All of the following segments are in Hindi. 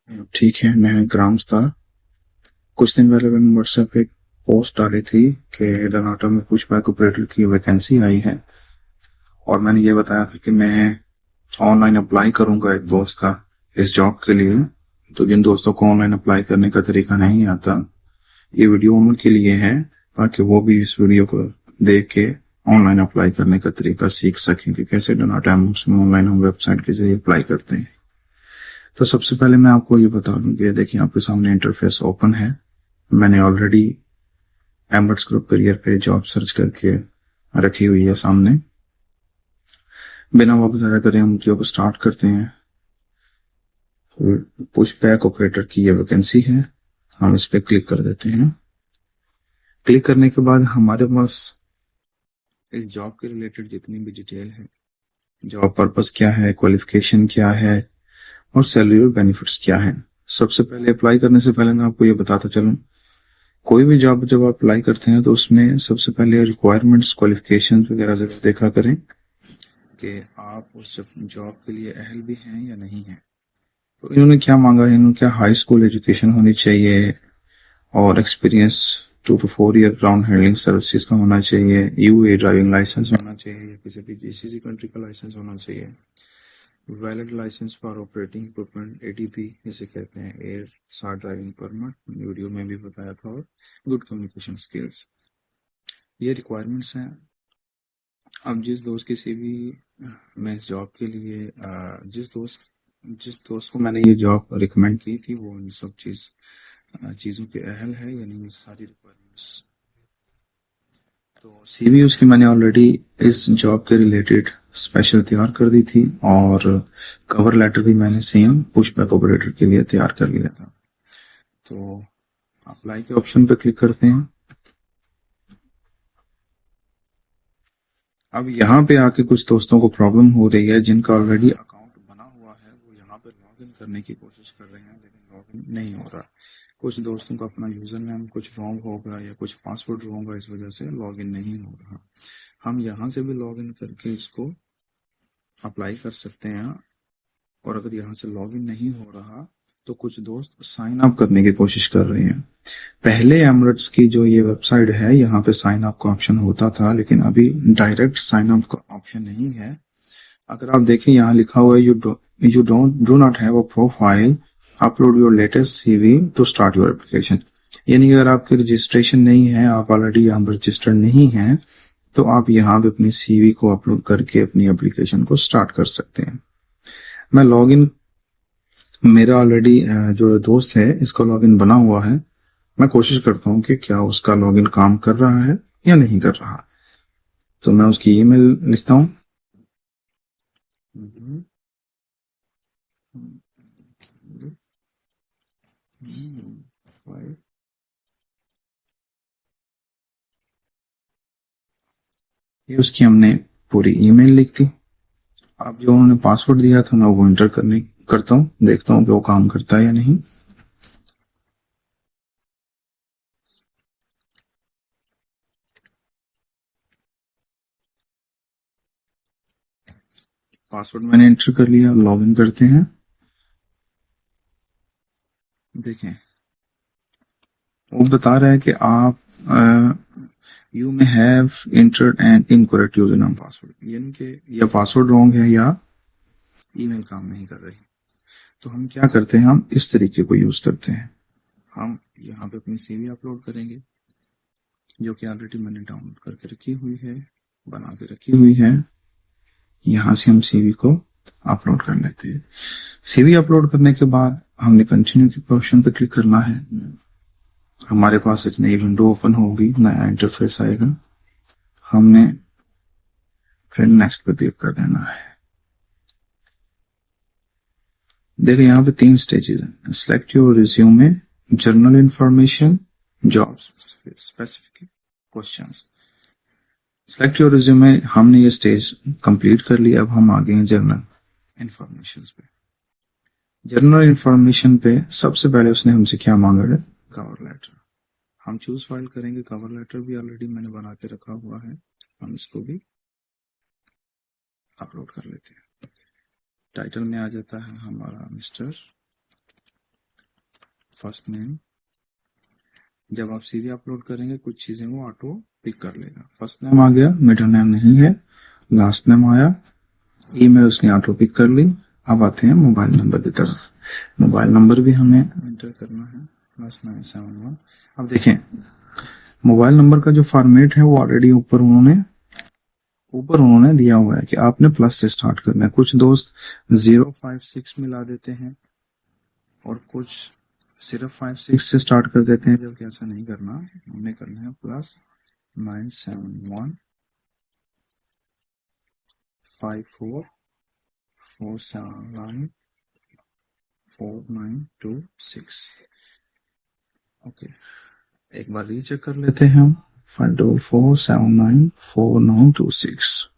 ठीक है, मैं ग्राम्स था। कुछ दिन पहले मैंने व्हाट्सएप पे एक पोस्ट डाली थी कि डोनाटा में पुश बैक ऑपरेटर की वैकेंसी आई है, और मैंने ये बताया था कि मैं ऑनलाइन अप्लाई करूंगा एक दोस्त का इस जॉब के लिए। तो जिन दोस्तों को ऑनलाइन अप्लाई करने का तरीका नहीं आता, ये वीडियो उनके लिए है, ताकि वो भी इस वीडियो को देख के ऑनलाइन अप्लाई करने का तरीका सीख सकें कि कैसे डोनाटा एम्बुलेंस में ऑनलाइन हम वेबसाइट के जरिए अप्लाई करते हैं। तो सबसे पहले मैं आपको ये बता दूं कि देखिए, आपके सामने इंटरफेस ओपन है। मैंने ऑलरेडी एम्बर्ट्स ग्रुप करियर पे जॉब सर्च करके रखी हुई है सामने। बिना वक्त ज़ाया करे हम वीडियो को स्टार्ट करते हैं। पुश बैक ऑपरेटर की ये वैकेंसी है, हम इस पे क्लिक कर देते हैं। क्लिक करने के बाद हमारे पास इस जॉब के रिलेटेड जितनी भी डिटेल है, जॉब पर्पस क्या है, क्वालिफिकेशन क्या है, और सैलरी और बेनिफिट्स क्या है। सबसे पहले अप्लाई करने से पहले मैं आपको ये बताता चलूं, कोई भी जॉब जब आप अप्लाई करते हैं तो उसमें सबसे पहले रिक्वायरमेंट्स, क्वालिफिकेशन वगैरह जरूर देखा करें कि आप उस जॉब के लिए अहल भी हैं या नहीं हैं। तो इन्होंने क्या मांगा है, इन्होंने क्या हाई स्कूल एजुकेशन होनी चाहिए, और experience 2 to 4 year ground handling services का होना चाहिए, यूए ड्राइविंग लाइसेंस होना चाहिए, या किसी भी जीसीसी कंट्री का लाइसेंस होना चाहिए, valid licence for operating equipment, ADP जिसे कहते हैं, एयर सार ड्राइविंग परमिट, वीडियो में भी बताया था, और गुड कम्युनिकेशन स्किल्स। ये रिक्वायरमेंट्स हैं। अब जिस दोस्त की सीवी मैं इस जॉब के लिए जिस दोस्त को मैंने ये जॉब रिकमेंड की थी, वो इन सब चीज़ों के अहल है, यानी ये सारी रिक्वायरमेंट्स। तो सीवी उसकी मैंने ऑलरेडी इस जॉब के रिलेटेड स्पेशल तैयार कर दी थी, और कवर लेटर भी मैंने सेम पुश बैक ऑपरेटर के लिए तैयार कर लिया था। तो अप्लाई के ऑप्शन पर क्लिक करते हैं। अब यहाँ पे आके कुछ दोस्तों को प्रॉब्लम हो रही है, जिनका ऑलरेडी अकाउंट बना हुआ है, वो यहाँ पे लॉग इन करने की कोशिश कर रहे हैं, लेकिन लॉग इन नहीं हो रहा। कुछ दोस्तों का अपना यूजर नेम कुछ रॉन्ग होगा या कुछ पासवर्ड रॉन्ग होगा, इस वजह से लॉग इन नहीं हो रहा। हम यहाँ से भी लॉग इन करके इसको अप्लाई कर सकते हैं, और अगर यहाँ से लॉग इन नहीं हो रहा तो कुछ दोस्त साइन अप करने की कोशिश कर रहे हैं। पहले एमरेट्स की जो ये वेबसाइट है, यहाँ पे साइन अप का ऑप्शन होता था, लेकिन अभी डायरेक्ट साइन अप का ऑप्शन नहीं है। अगर आप देखें, यहाँ लिखा हुआ है, you do not have a profile, upload your latest CV to start your application. यानी कि अगर आपकी रजिस्ट्रेशन नहीं है, आप ऑलरेडी यहाँ पर रजिस्टर्ड नहीं है, तो आप यहाँ पे अपनी सीवी को अपलोड करके अपनी एप्लीकेशन को स्टार्ट कर सकते हैं। मैं लॉगिन, मेरा ऑलरेडी जो दोस्त है इसका लॉगिन बना हुआ है। मैं कोशिश करता हूँ कि क्या उसका लॉगिन काम कर रहा है या नहीं कर रहा। तो मैं उसकी ईमेल लिखता हूँ। ये उसकी हमने पूरी ईमेल लिख दी। अब जो उन्होंने पासवर्ड दिया था, मैं वो एंटर करता हूँ, देखता हूँ कि वो काम करता है या नहीं। पासवर्ड मैंने एंटर कर लिया, लॉगिन करते हैं। देखें, वो बता रहा है कि आप you may have entered an incorrect user नाम पासवर्ड, यानी कि या पासवर्ड रॉन्ग है या ईमेल काम नहीं कर रही। तो हम क्या करते हैं, हम इस तरीके को यूज करते हैं। हम यहाँ पे अपनी सीवी अपलोड करेंगे, जो कि ऑलरेडी मैंने डाउनलोड करके रखी हुई है, बना के रखी हुई है। यहाँ से हम सीवी को अपलोड कर लेते हैं। सीवी अपलोड करने के बाद हमने कंटिन्यू के ऑप्शन पर क्लिक करना है। हमारे पास एक नई विंडो ओपन होगी, नया इंटरफेस आएगा। हमने फिर नेक्स्ट पे क्लिक कर देना है। देखिए, यहाँ पे 3 स्टेजेस हैं। Select your resume, journal information, job specific questions. Select your resume, हमने ये स्टेज कंप्लीट कर लिया। अब हम आ गए हैं जर्नल इंफॉर्मेशन पे। जर्नल इंफॉर्मेशन पे सबसे पहले उसने हमसे क्या मांगा है, कवर लेटर। हम चूज फाइल करेंगे। कवर लेटर भी ऑलरेडी मैंने बना के रखा हुआ है, हम इसको भी अपलोड कर लेते हैं। टाइटल में आ जाता है हमारा मिस्टर फर्स्ट नेम, जब आप सीवी अपलोड करेंगे कुछ चीजें वो ऑटो पिक कर लेगा। फर्स्ट नेम आ गया, मिडिल नेम नहीं है, लास्ट नेम आया, ईमेल उसने ऑटो पिक कर ली। अब आते हैं मोबाइल नंबर की तरफ। मोबाइल नंबर भी हमें एंटर करना है +971। अब देखें मोबाइल नंबर का जो फॉर्मेट है वो ऑलरेडी ऊपर उन्होंने दिया हुआ है कि आपने प्लस से स्टार्ट करना है। कुछ दोस्त 056 मिला देते हैं और कुछ सिर्फ 56 से स्टार्ट कर देते हैं, जबकि ऐसा नहीं करना, हमें करना है +971 54 479 4926। ओके, एक बार रीचेक कर लेते हैं हम 54794926।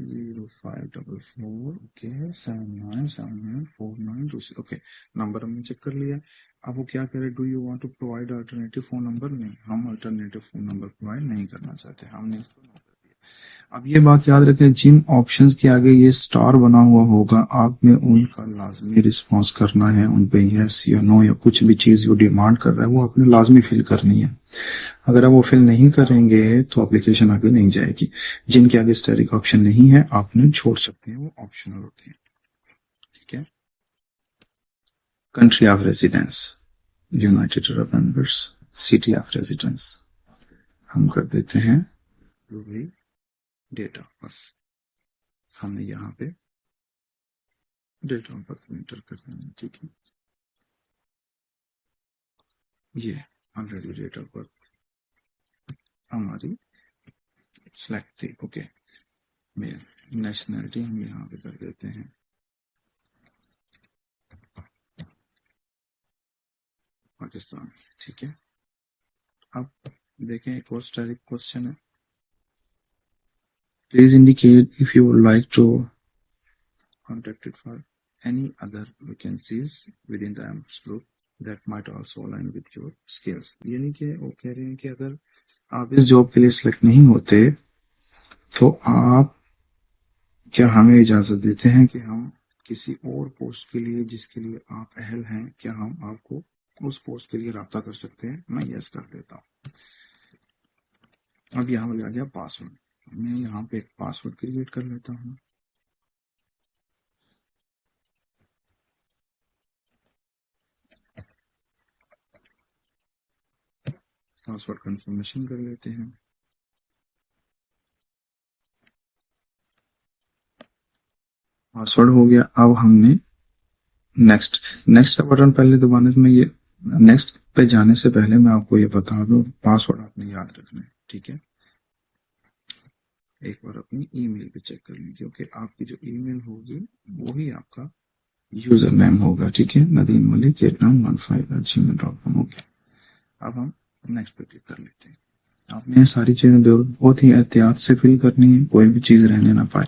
0544 ओके 79794926। ओके, नंबर हमने चेक कर लिया। अब वो क्या कह रहे, do you want to provide alternative phone number? नहीं, हम अल्टरनेटिव फोन नंबर प्रोवाइड नहीं करना चाहते, हमने इसको नो कर दिया। अब ये बात याद रखें, जिन ऑप्शंस के आगे ये स्टार बना हुआ होगा आपने उनका लाजमी रिस्पॉन्स करना है, उन पे यस या नो या कुछ भी चीज जो डिमांड कर रहा है वो आपने लाजमी फिल करनी है। अगर आप वो फिल नहीं करेंगे तो एप्लीकेशन आगे नहीं जाएगी। जिनके आगे स्टैटिक ऑप्शन नहीं है आपने छोड़ सकते हैं, वो ऑप्शनल होते हैं। ठीक है, country of residence United Arab Emirates, city of residence हम कर देते हैं दुबई, डेट ऑफ बर्थ हमने यहाँ पे डेट ऑफ बर्थ एंटर कर देना। ठीक है, ये ऑलरेडी डेट ऑफ बर्थ हमारी सिलेक्ट थी। ओके, मेल, नेशनैलिटी हम यहाँ पे कर देते हैं पाकिस्तान। ठीक है, अब देखें एक और स्टैटिक क्वेश्चन है, please indicate if you would like to contacted for any other vacancies within the AMS group that might also align with your skills। यानी कि वो कह रहे हैं कि अगर आप इस जॉब के लिए सिलेक्ट नहीं होते तो आप क्या हमें इजाजत देते हैं कि हम किसी और पोस्ट के लिए जिसके लिए आप अहल हैं, क्या हम आपको उस पोस्ट के लिए राब्ता कर सकते हैं? मैं यस कर देता हूँ। अब यहाँ आ गया पासवर्ड, मैं यहाँ पे एक पासवर्ड क्रिएट कर लेता हूँ। पासवर्ड कंफर्मेशन कर लेते हैं। पासवर्ड हो गया। अब हमने नेक्स्ट का बटन पहले दबाने में, ये नेक्स्ट पे जाने से पहले मैं आपको ये बता दूं, पासवर्ड आपने याद रखना है। ठीक है, एक बार अपनी ईमेल पे चेक कर लीजिए, क्योंकि आपकी जो ईमेल होगी वही आपका यूजर नेम होगा। ठीक है, nadeem-malik8915@gmail.com। ओके, अब हम नेक्स्ट पे क्लिक कर लेते हैं। आपने सारी चीजें बहुत ही एहतियात से फिल करनी है, कोई भी चीज रहने ना पाए।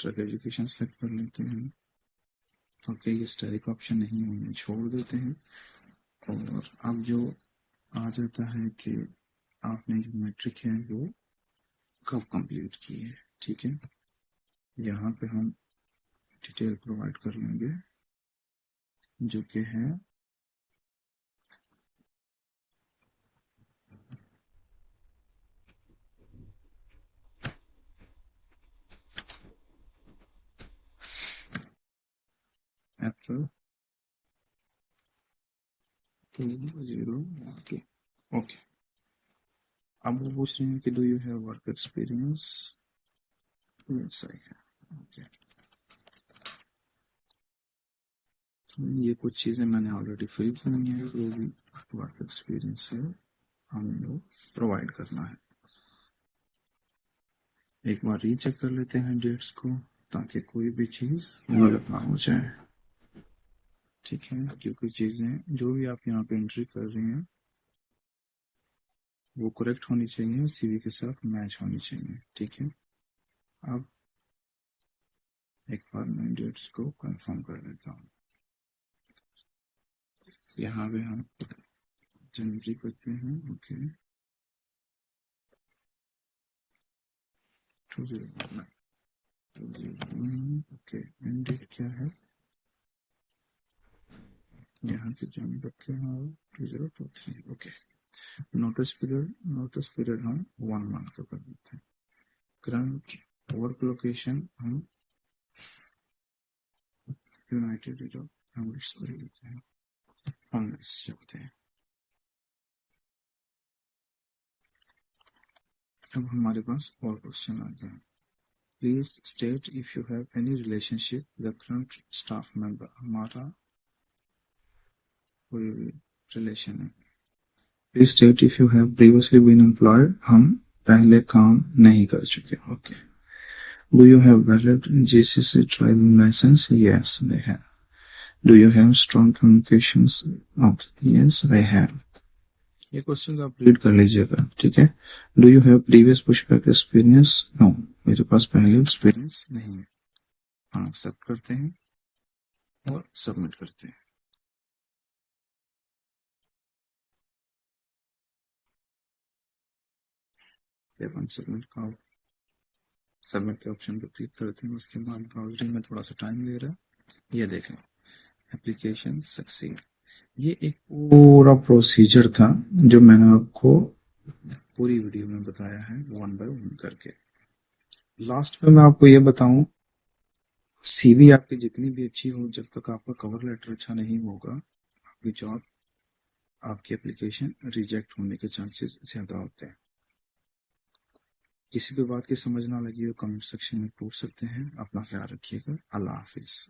ट्रक एजुकेशन सेलेक्ट कर लेते हैं। ओके, ये स्टैटिक ऑप्शन नहीं है, छोड़ देते हैं। और अब जो आ जाता है कि आपने जो मैट्रिक है वो कब कंप्लीट की है। ठीक है, यहाँ पे हम डिटेल प्रोवाइड कर लेंगे जो कि है अप्रैल 2012। ओके, अब वो पूछ रहे हैं कि do you have work experience? Yes I have. Okay, ये कुछ चीजें मैंने ऑलरेडी फिल की है, जो भी वर्क एक्सपीरियंस है हमें वो प्रोवाइड करना है। एक बार रीचेक कर लेते हैं डेट्स को, ताकि कोई भी चीज गलत ना हो जाए। ठीक है, क्योंकि चीजें जो भी आप यहाँ पे एंट्री कर रहे हैं वो करेक्ट होनी चाहिए, सीवी के साथ मैच होनी चाहिए। ठीक है, अब एक बार मैं डेट्स को कंफर्म कर लेता हूँ। यहाँ पे हम जनवरी करते हैं। ओके, ओके, एंड डेट क्या है यहाँ पे जो हम रखते हैं 2023। ओके, नोटिस पीरियड हम 1 मंथ का कर देते हैं। करंट वर्क लोकेशन हम यूनाइटेड अरब एमिरेट्स कर लेते हैं। हम चलते हैं। अब हमारे पास और क्वेश्चन आ गया। Please state if you have any relationship with current staff member. हमारा कोई रिलेशन है। Please state if you have previously been employed. हम पहले काम नहीं कर चुके। Okay. Do you have valid GCC driving licence? Yes, they have. Do you have strong communications? Yes, I have. ये क्वेश्चन आप रीड कर लीजिएगा, ठीक है। Do you have previous pushback experience? No, मेरे पास पहले एक्सपीरियंस नहीं है। हम एक्सेप्ट करते हैं और सबमिट करते हैं। जब हम सबमिट के ऑप्शन पर क्लिक करते हैं, उसके बाद ब्राउजरिंग में थोड़ा सा टाइम ले रहा है। ये देखें, एप्लीकेशन सक्सीड। ये एक पूरा प्रोसीजर था जो मैंने आपको पूरी वीडियो में बताया है 1 by 1 करके। लास्ट में मैं आपको ये बताऊं, सीवी आपकी जितनी भी अच्छी हो, जब तक आपका कवर लेटर अच्छा नहीं होगा, आपकी जॉब, आपकी एप्लीकेशन रिजेक्ट होने के चांसेस ज्यादा होते हैं। किसी भी बात की समझ ना लगी हो, कमेंट सेक्शन में पूछ सकते हैं। अपना ख्याल रखिएगा। अल्लाह हाफिज।